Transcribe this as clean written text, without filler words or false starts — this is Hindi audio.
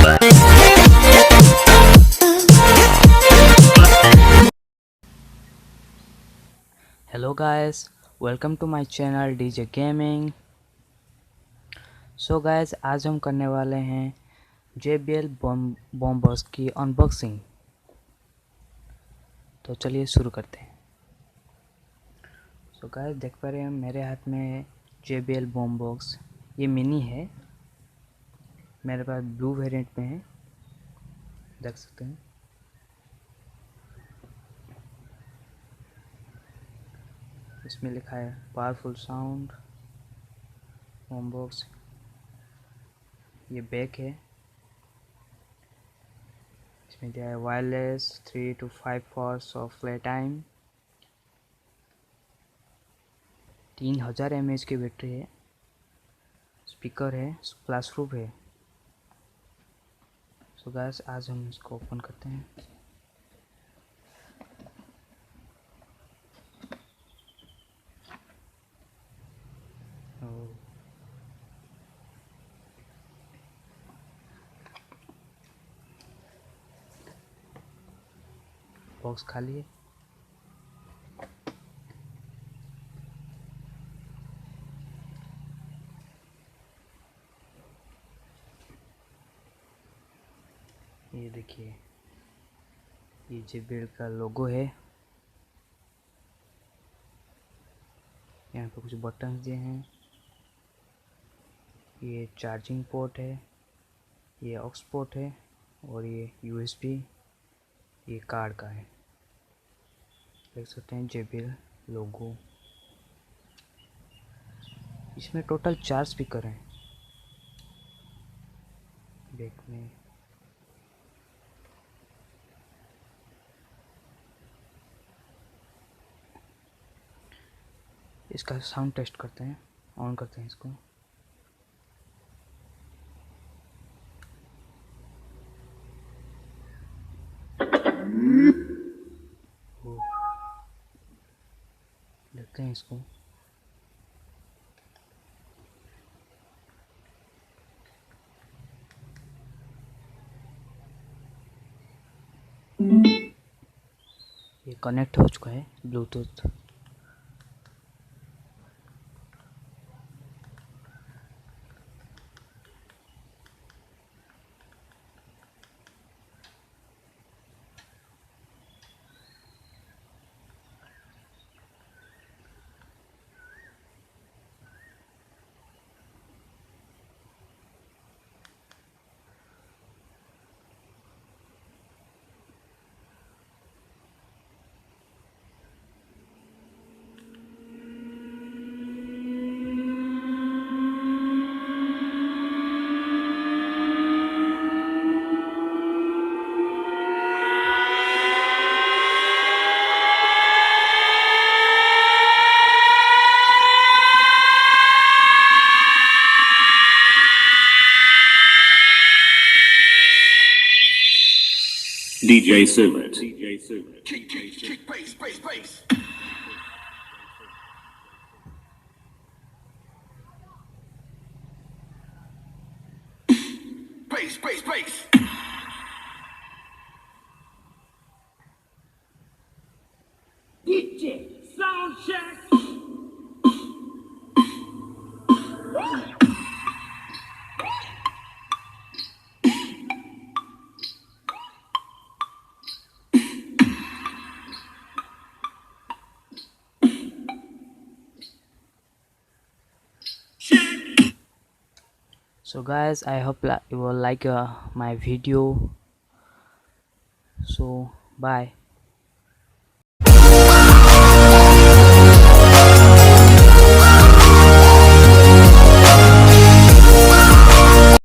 Hello guys, welcome to my channel DJ Gaming। guys, आज हम करने वाले हैं JBL बॉम्बर्स की अनबॉक्सिंग। तो चलिए शुरू करते हैं। गाइस, देख पा रहे हैं मेरे हाथ में JBL बॉम्बर्स। ये मिनी है, मेरे पास ब्लू वेरिएंट में है, देख सकते हैं। इसमें लिखा है पावरफुल साउंड बॉम्बर्स। ये बैक है, इसमें दिया है wireless 3 to 5 hours of play time, 3000 mAh की बैटरी है, स्पीकर है, फ्लैश प्रूफ है। गाइस, आज हम इसको ओपन करते हैं। बॉक्स खाली है। ये देखिए, ये JBL का लोगो है। यहाँ पे कुछ बटन दिए हैं। ये चार्जिंग पोर्ट है, ये ऑक्स पोर्ट है, और ये USB ये कार्ड का है। देख सकते हैं JBL लोगो। इसमें टोटल 4 स्पीकर हैं बैक में। इसका साउंड टेस्ट करते हैं, ऑन करते हैं इसको। देखते हैं इसको। ये कनेक्ट हो चुका है Bluetooth. DJ Summit. Kick, bass. Bass. DJ, sound check. Guys, I hope you will like my video. Bye.